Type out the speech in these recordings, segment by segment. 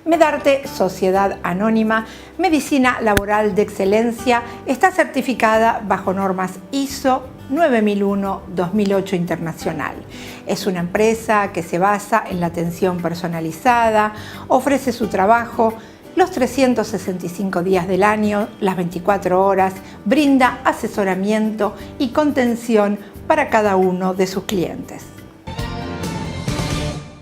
Medarte, Sociedad Anónima, Medicina Laboral de Excelencia, está certificada bajo normas ISO 9001-2008 Internacional. Es una empresa que se basa en la atención personalizada, ofrece su trabajo los 365 días del año, las 24 horas, brinda asesoramiento y contención para cada uno de sus clientes.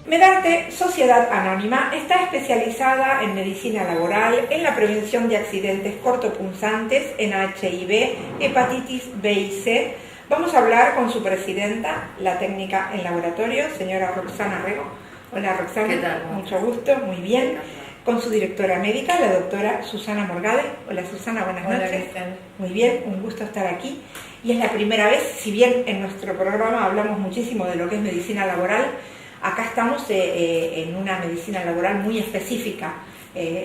Medarte, Sociedad Anónima, está especializada en medicina laboral, en la prevención de accidentes cortopunzantes, en HIV, hepatitis B y C. Vamos a hablar con su presidenta, la técnica en laboratorio, señora Roxana Rego. Hola Roxana, ¿qué tal? Mucho gusto, muy bien. Con su directora médica, la doctora Susana Morgade. Hola Susana, buenas noches. ¿Qué tal? Muy bien, un gusto estar aquí. Y es la primera vez, si bien en nuestro programa hablamos muchísimo de lo que es medicina laboral, acá estamos en una medicina laboral muy específica,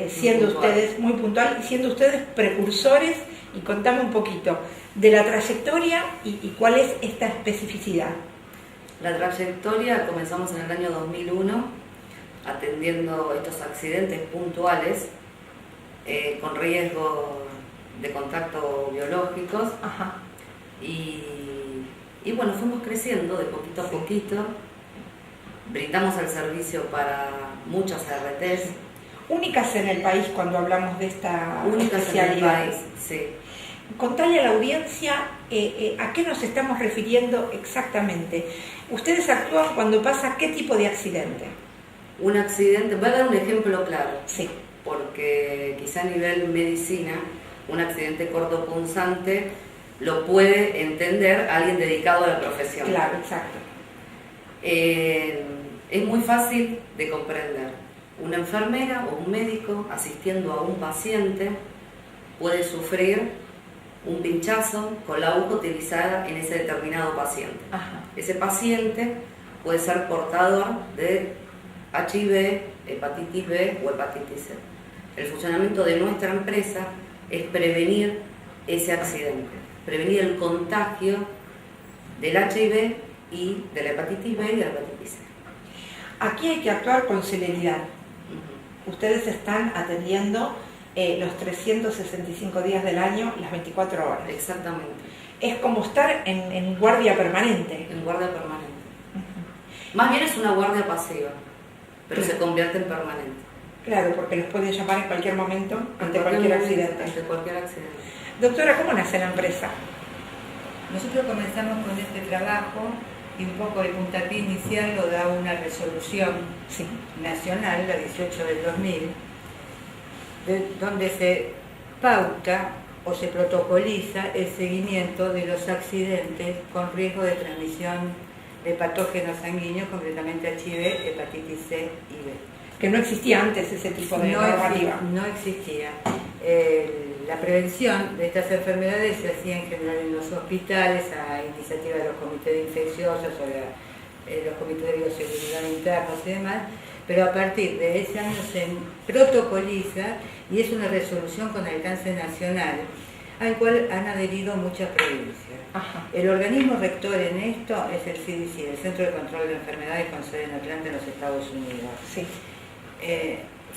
siendo ustedes muy puntual y siendo ustedes precursores, y contame un poquito de la trayectoria y cuál es esta especificidad. La trayectoria comenzamos en el año 2001 atendiendo estos accidentes puntuales con riesgo de contacto biológicos. Ajá. Y bueno, fuimos creciendo de poquito a poquito. Brindamos el servicio para muchas RTs. Únicas en el país cuando hablamos de esta especialidad. En el país, sí. Contale a la audiencia a qué nos estamos refiriendo exactamente. Ustedes actúan cuando pasa qué tipo de accidente. Un accidente, voy a dar un ejemplo claro. Sí. Porque quizá a nivel medicina, un accidente cortopunzante lo puede entender alguien dedicado a la profesión. Claro, exacto. Es muy fácil de comprender. Una enfermera o un médico asistiendo a un paciente puede sufrir un pinchazo con la aguja utilizada en ese determinado paciente. Ajá. Ese paciente puede ser portador de HIV, hepatitis B o hepatitis C. El funcionamiento de nuestra empresa es prevenir ese accidente, prevenir el contagio del HIV y de la hepatitis B y de la hepatitis C. Aquí hay que actuar con celeridad. Ustedes están atendiendo los 365 días del año, las 24 horas. Exactamente. Es como estar en guardia permanente. En guardia permanente. Más bien es una guardia pasiva, pero se convierte en permanente. Claro, porque los pueden llamar en cualquier momento, ante cualquier accidente. Ante cualquier accidente. Doctora, ¿cómo nace la empresa? Nosotros comenzamos con este trabajo y un poco el puntapié inicial lo da una resolución nacional, la 18 del 2000, donde se pauta o se protocoliza el seguimiento de los accidentes con riesgo de transmisión de patógenos sanguíneos, concretamente HIV, hepatitis C y B. Que no existía antes ese tipo de normativa. No existía. La prevención de estas enfermedades se hacía en general en los hospitales a iniciativa de los comités de infecciosos o los comités de bioseguridad internos y demás, pero a partir de ese año se protocoliza y es una resolución con alcance nacional al cual han adherido muchas provincias. Ajá. El organismo rector en esto es el CDC, el Centro de Control de Enfermedades con sede en Atlanta, en los Estados Unidos. Sí.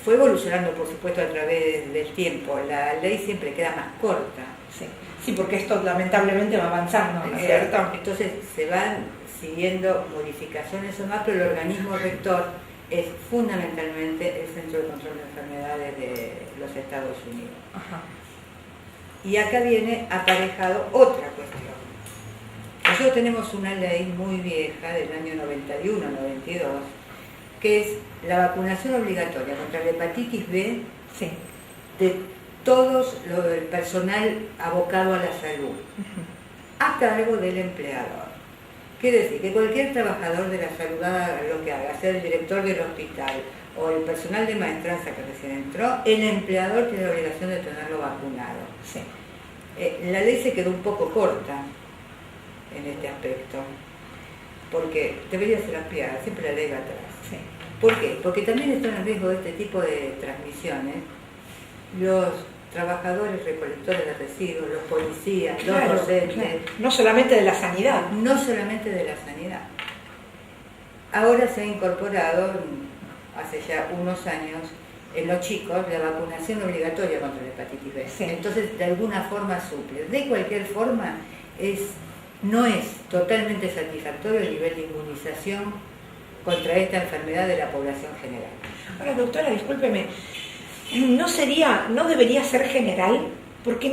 Fue evolucionando, por supuesto, a través del tiempo. La ley siempre queda más corta. Sí, porque esto lamentablemente va avanzando, ¿no es cierto? Entonces se van siguiendo modificaciones o más, pero el organismo rector es fundamentalmente el Centro de Control de Enfermedades de los Estados Unidos. Ajá. Y acá viene aparejado otra cuestión. Nosotros tenemos una ley muy vieja del año 91-92, que es la vacunación obligatoria contra la hepatitis B de todos el personal abocado a la salud, a cargo del empleador. Quiere decir que cualquier trabajador de la salud haga lo que haga, sea el director del hospital o el personal de maestranza que recién entró, el empleador tiene la obligación de tenerlo vacunado. Sí. La ley se quedó un poco corta en este aspecto, porque debería ser ampliada, siempre la ley va atrás. Sí. ¿Por qué? Porque también están en riesgo de este tipo de transmisiones los trabajadores recolectores de residuos, los policías, Claro, los docentes. claro. No solamente de la sanidad. No solamente de la sanidad. Ahora se ha incorporado, hace ya unos años, en los chicos la vacunación obligatoria contra la hepatitis B. Sí. Entonces, de alguna forma suple. De cualquier forma, no es totalmente satisfactorio el nivel de inmunización contra esta enfermedad de la población general. Ahora, doctora, discúlpeme, ¿no debería ser general? Porque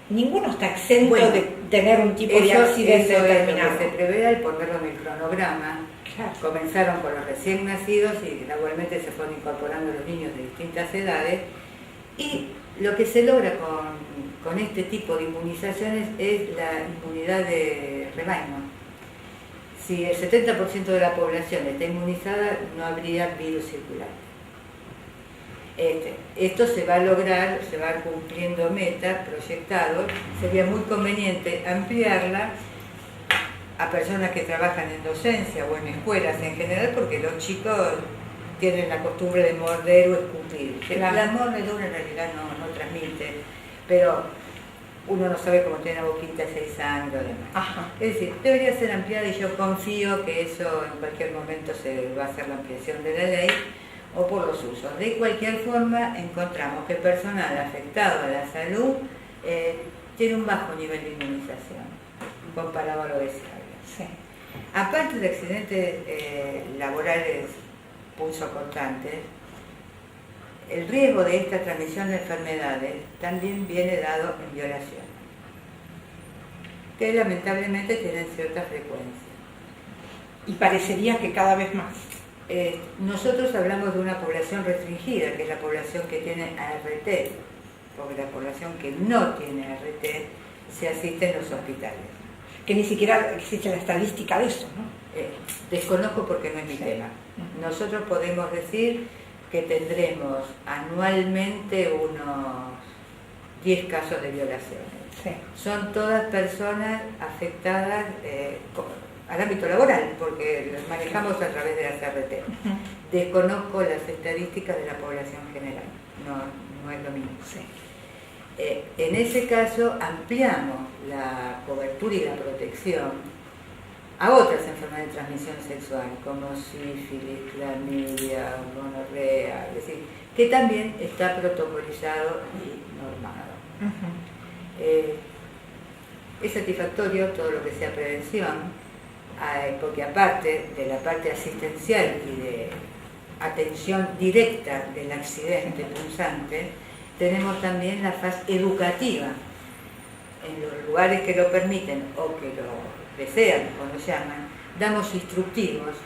ninguno está exento de tener un tipo de accidente eso determinado. es lo que se prevé al ponerlo en el cronograma. Claro. Comenzaron con los recién nacidos y gradualmente se fueron incorporando los niños de distintas edades. Y lo que se logra con este tipo de inmunizaciones es la inmunidad de rebaño. Si el 70% de la población está inmunizada, no habría virus circulante. Esto se va a lograr, se va cumpliendo metas proyectados. Sería muy conveniente ampliarla a personas que trabajan en docencia o en escuelas en general, porque los chicos tienen la costumbre de morder o escupir. Claro. La mordedura en realidad no transmite, pero uno no sabe cómo tiene la boquita, si hay sangre o demás. Ajá. Es decir, debería ser ampliada y yo confío que eso en cualquier momento se va a hacer la ampliación de la ley o por los usos. De cualquier forma, encontramos que el personal afectado a la salud tiene un bajo nivel de inmunización comparado a lo deseable. Sí. Aparte de accidentes laborales punzocortantes, el riesgo de esta transmisión de enfermedades también viene dado en violación, que lamentablemente tienen cierta frecuencia. Y parecería que cada vez más. Nosotros hablamos de una población restringida, que es la población que tiene ART, porque la población que no tiene ART se asiste en los hospitales. Que ni siquiera existe la estadística de eso, ¿no? Desconozco porque no es mi tema. Nosotros podemos decir que tendremos anualmente unos 10 casos de violaciones. Sí. Son todas personas afectadas al ámbito laboral, porque los manejamos a través de la CRT. Desconozco las estadísticas de la población general, no es lo mismo. Sí. En ese caso ampliamos la cobertura y la protección a otras enfermedades de transmisión sexual, como sífilis, clamidia, gonorrea, es decir, que también está protocolizado y normado. Es satisfactorio todo lo que sea prevención, porque aparte de la parte asistencial y de atención directa del accidente punzante, tenemos también la fase educativa. En los lugares que lo permiten o que lo desean o lo llaman, damos instructivos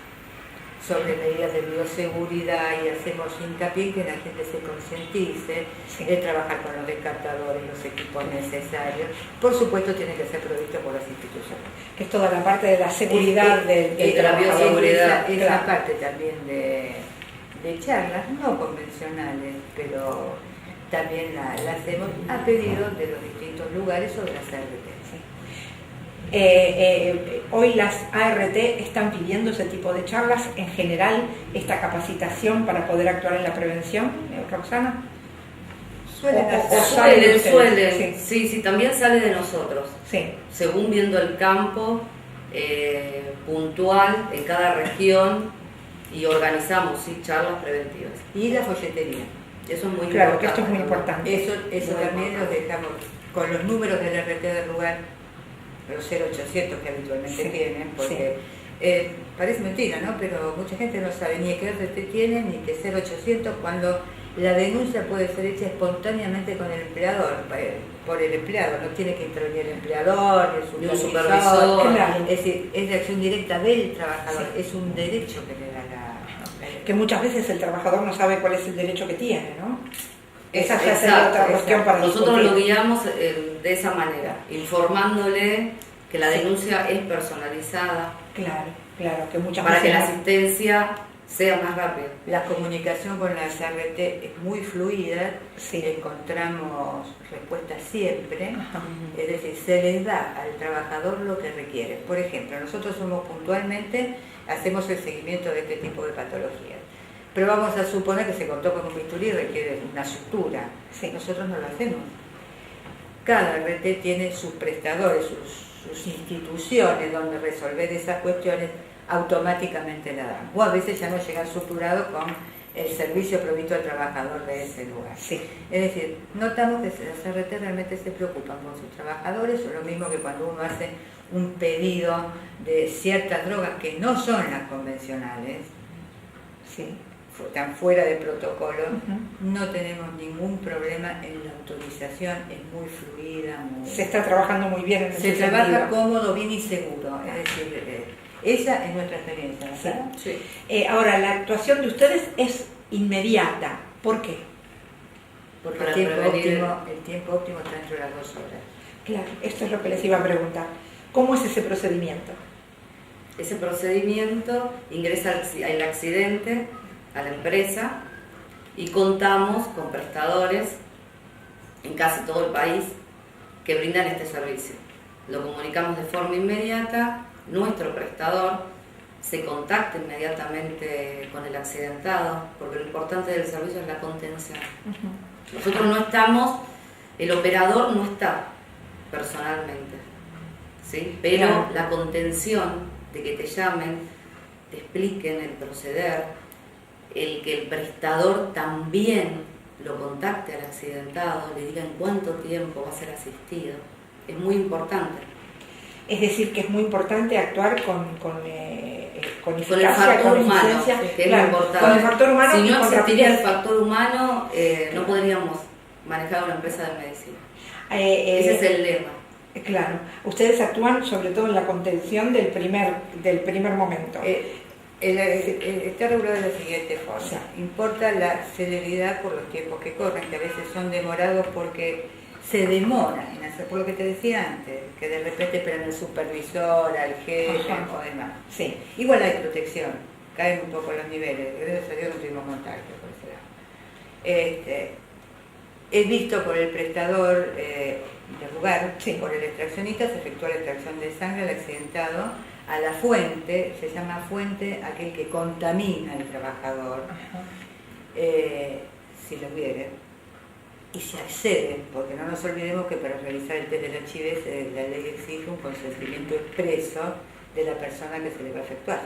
sobre medidas de bioseguridad y hacemos hincapié en que la gente se concientice, de trabajar con los descartadores, los equipos necesarios. Por supuesto, tiene que ser provisto por las instituciones. Que es toda la parte de la seguridad del de la bioseguridad. Esa parte también de charlas no convencionales, pero también la hacemos a pedido de los distintos lugares o de las ART. Hoy las ART están pidiendo ese tipo de charlas, en general, esta capacitación para poder actuar en la prevención, Roxana. Suelen. Sí, también sale de nosotros. Sí. Según viendo el campo puntual en cada región y organizamos charlas preventivas. Y la folletería. Eso es muy claro, importante. que esto es muy importante. Eso también lo dejamos con los números del RT del lugar, los 0800 que habitualmente tienen, porque parece mentira, ¿no? Pero mucha gente no sabe ni qué RT tienen ni qué 0800 cuando la denuncia puede ser hecha espontáneamente con el empleador, por el empleado, no tiene que intervenir el empleador, ni el supervisor. Claro. Es decir, es de acción directa del trabajador, es un derecho que le da la que muchas veces el trabajador no sabe cuál es el derecho que tiene, ¿no? Esa Exacto, sería otra cuestión para nosotros discutir. lo guiamos de esa manera, informándole que la denuncia es personalizada. Claro, que muchas para veces que la asistencia sea más rápida. La comunicación con las ART es muy fluida, encontramos respuestas siempre, es decir, se les da al trabajador lo que requiere. Por ejemplo, nosotros hacemos el seguimiento de este tipo de patologías, pero vamos a suponer que se contó con un bisturí y requiere una sutura. Nosotros no lo hacemos. Cada RT tiene sus prestadores, sus instituciones donde resolver esas cuestiones, automáticamente la dan. O a veces ya no llegan suturados con el servicio provisto al trabajador de ese lugar. Sí. Es decir, notamos que las CRT realmente se preocupan por sus trabajadores, o lo mismo que cuando uno hace un pedido de ciertas drogas que no son las convencionales, Sí. están fuera de protocolo, no tenemos ningún problema en la autorización, es muy fluida, Se está trabajando muy bien en ese se trabaja sentido. cómodo, bien y seguro, es decir, esa es nuestra experiencia, ¿verdad? Sí. Ahora, la actuación de ustedes es inmediata. ¿Por qué? Porque Para el tiempo prevenir- óptimo está entre las 2 horas. Claro, esto es lo que les iba a preguntar. ¿Cómo es ese procedimiento? Ese procedimiento ingresa el accidente a la empresa y contamos con prestadores en casi todo el país que brindan este servicio. Lo comunicamos de forma inmediata, nuestro prestador se contacta inmediatamente con el accidentado, porque lo importante del servicio es la contención. Nosotros no estamos, el operador no está personalmente, ¿sí? Pero Claro. la contención de que te llamen, te expliquen el proceder, el que el prestador también lo contacte al accidentado, le diga en cuánto tiempo va a ser asistido, es muy importante. Es decir, que es muy importante actuar con Con el eficacia, factor con humano, eficiencia, que es claro, muy importante. con el factor humano Si y no con existiría el rapidez. factor humano, no podríamos manejar una empresa de medicina. Eh, Ese es el lema. Claro, ustedes actúan sobre todo en la contención del primer momento. Está regulado de la siguiente forma. Sí. Importa la celeridad por los tiempos que corren, que a veces son demorados porque se demora en hacer, por lo que te decía antes, que de repente esperan al supervisor, al jefe Ajá. o demás. Sí, Igual hay protección, caen un poco los niveles, gracias a Dios no tuvimos contacto por ese lado. Es visto por el prestador del lugar, Sí. por el extraccionista, se efectúa la extracción de sangre al accidentado, a la fuente, se llama fuente aquel que contamina al trabajador, si lo hubiere, y se accede, porque no nos olvidemos que para realizar el test del HIV la ley exige un consentimiento expreso de la persona que se le va a efectuar.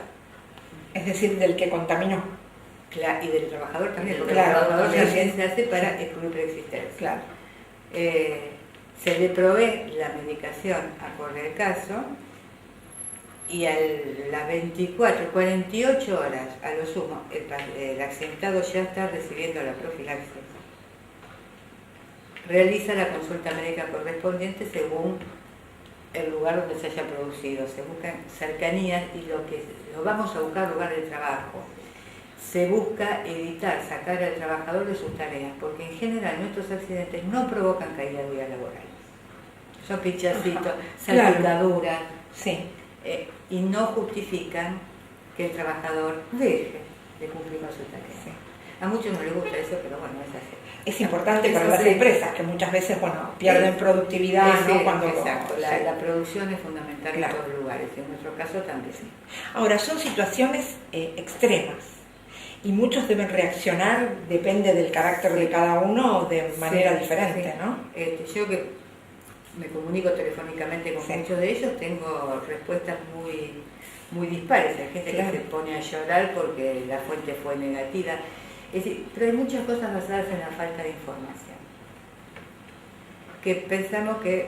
es decir, del que contaminó. Y del trabajador también, porque Claro, el trabajador sí, también sí. se hace para excluir preexistencia. Claro. Se le provee la medicación acorde al caso y a las 24, 48 horas a lo sumo el accidentado ya está recibiendo la profilaxis. Realiza la consulta médica correspondiente según el lugar donde se haya producido. Se buscan cercanías y lo vamos a buscar lugar de trabajo. Se busca evitar sacar al trabajador de sus tareas, porque en general nuestros accidentes no provocan caída de días laborales. Son pinchacitos, Claro. salpicaduras, Sí, y no justifican que el trabajador deje de cumplir con su tarea. sí. A muchos no les gusta eso, pero bueno, es así. Es importante para Eso las sí. empresas que muchas veces, bueno, pierden productividad, Sí, ¿no? Cuando exacto. sí. La producción es fundamental Claro. en todos los lugares, en nuestro caso también. Ahora, son situaciones extremas y muchos deben reaccionar, depende del carácter de cada uno, de manera Sí, diferente, sí. ¿no? Yo que me comunico telefónicamente con Sí. muchos de ellos, tengo respuestas muy dispares. Hay gente Claro. que se pone a llorar porque la fuente fue negativa. Es decir, pero hay muchas cosas basadas en la falta de información. Que pensamos que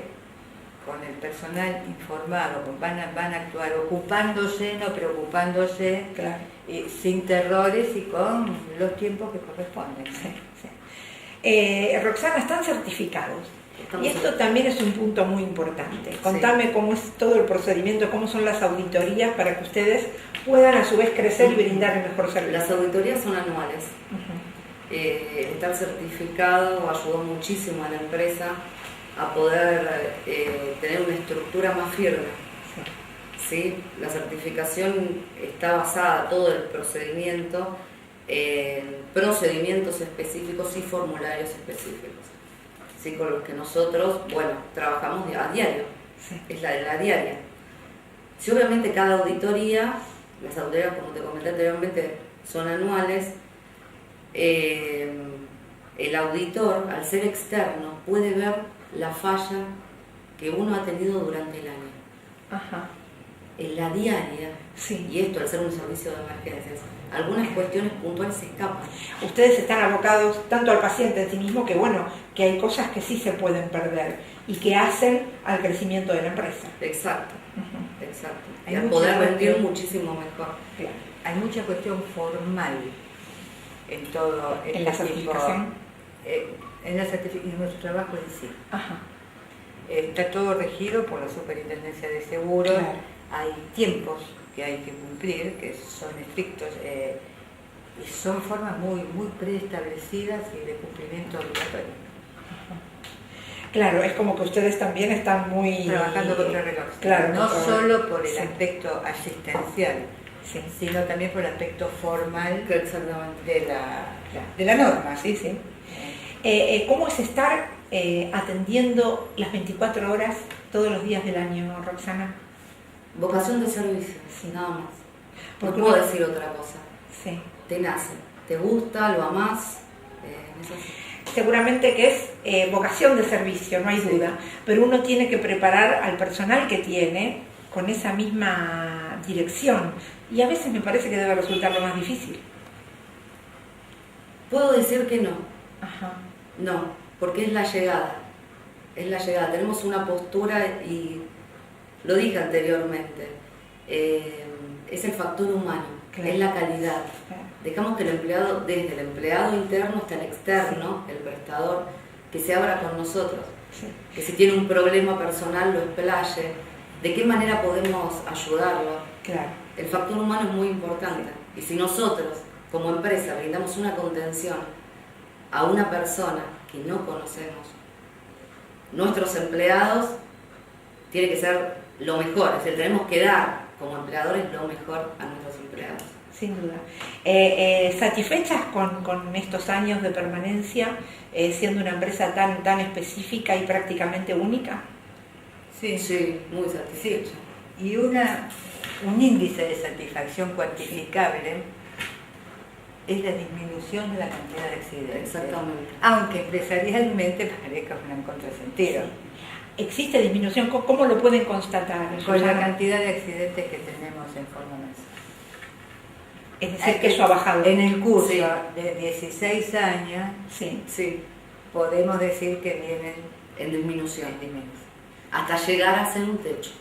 con el personal informado van a actuar ocupándose, no preocupándose, Claro. sin terrores y con los tiempos que corresponden. Sí, sí. Roxana, están certificados. Estamos Y esto también es un punto muy importante. Contame cómo es todo el procedimiento, cómo son las auditorías para que ustedes puedan a su vez crecer y brindar el mejor servicio. Las auditorías son anuales. Ujú. Estar certificado ayudó muchísimo a la empresa a poder tener una estructura más firme. ¿Sí? La certificación está basada, todo el procedimiento, en procedimientos específicos y formularios específicos, ¿sí? Con los que nosotros, bueno, trabajamos a diario, Sí. es la diaria. Si obviamente cada auditoría, las auditorías como te comenté anteriormente son anuales, el auditor, al ser externo, puede ver la falla que uno ha tenido durante el año. Ajá. en la diaria, Sí. y esto al ser un servicio de emergencias, algunas cuestiones puntuales se escapan. Ustedes están abocados tanto al paciente en sí mismo que bueno, que hay cosas que sí se pueden perder y que hacen al crecimiento de la empresa. Exacto, Ujú. exacto. Hay Y a mucha poder rendir cuestión. muchísimo mejor. Claro. Hay mucha cuestión formal en todo este En la tipo, certificación. en la certificación, en nuestro trabajo en sí. Ajá. Está todo regido por la Superintendencia de Seguros. Claro. Hay tiempos que hay que cumplir, que son estrictos, y son formas muy preestablecidas y de cumplimiento obligatorio. Claro, es como que ustedes también están muy... Trabajando contra reloj. Claro, no contra solo reloj. por el Sí. aspecto asistencial, Sí. sino también por el aspecto formal Exactamente. de la norma. Sí, sí. ¿Cómo es estar atendiendo las 24 horas todos los días del año, Roxana? Vocación de servicio, Sí. nada más. No Porque puedo uno- decir otra cosa. Sí. Te nace, te gusta, lo amás. Es así. Seguramente que es vocación de servicio, no hay Sí. duda, pero uno tiene que preparar al personal que tiene con esa misma dirección y a veces me parece que debe resultar lo más difícil. Puedo decir que no. Ajá. No, porque es la llegada. Es la llegada. Tenemos una postura y lo dije anteriormente. Es el factor humano, Claro. es la calidad. Claro. Dejamos que el empleado, desde el empleado interno hasta el externo, el prestador, que se abra con nosotros. Sí. Que si tiene un problema personal lo explaye. ¿De qué manera podemos ayudarlo? Claro. El factor humano es muy importante. Y si nosotros, como empresa, brindamos una contención a una persona que no conocemos, nuestros empleados tiene que ser lo mejor. Es decir, tenemos que dar como empleadores lo mejor a nuestros empleados. Sin duda. ¿Satisfechas con estos años de permanencia, siendo una empresa tan específica y prácticamente única? Sí. Sí, muy satisfecho. Y un índice de satisfacción cuantificable es la disminución de la cantidad de accidentes. Exactamente. Aunque empresarialmente parezca un contrasentido. ¿Existe disminución? ¿Cómo lo pueden constatar? Con la Susana? cantidad de accidentes que tenemos en forma mensual. Es decir, que eso ha bajado. En el curso Sí. de 16 años Sí. Sí, podemos decir que vienen en disminución. en disminución. Hasta llegar a ser un techo.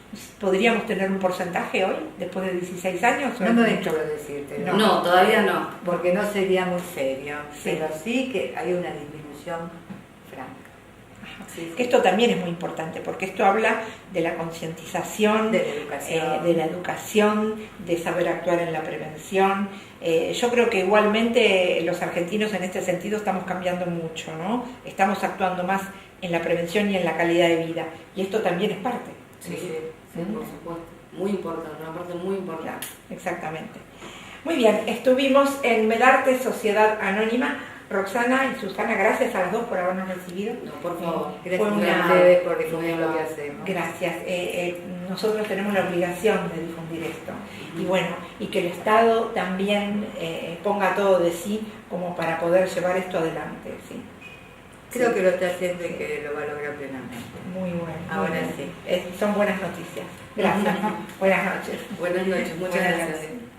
¿Podríamos tener un porcentaje hoy, después de 16 años? ¿o No es me mucho? atrevo a decirte. No, todavía no. Porque no sería muy serio. Sí. Pero sí que hay una disminución franca. Sí, Que esto también es muy importante, porque esto habla de la concientización, De la educación. de la educación, de saber actuar en la prevención. Yo creo que igualmente los argentinos en este sentido estamos cambiando mucho, ¿no? Estamos actuando más en la prevención y en la calidad de vida, y esto también es parte. Sí, sí, por supuesto. Muy importante, una parte muy importante. Exactamente. Muy bien, estuvimos en Medarte Sociedad Anónima. Roxana y Susana, gracias a las dos por habernos recibido. No, por favor. Gracias Fue una- a ustedes por difundir Muy lo que amable. hacemos. Gracias. Nosotros tenemos la obligación de difundir esto. Y bueno, y que el Estado también ponga todo de sí como para poder llevar esto adelante. ¿Sí? Creo que lo está haciendo y que lo va a lograr plenamente. Muy bueno. Ahora muy bien. sí. Son buenas noticias. Gracias. Buenas noches. Buenas noches, muchas Buenas gracias. noches.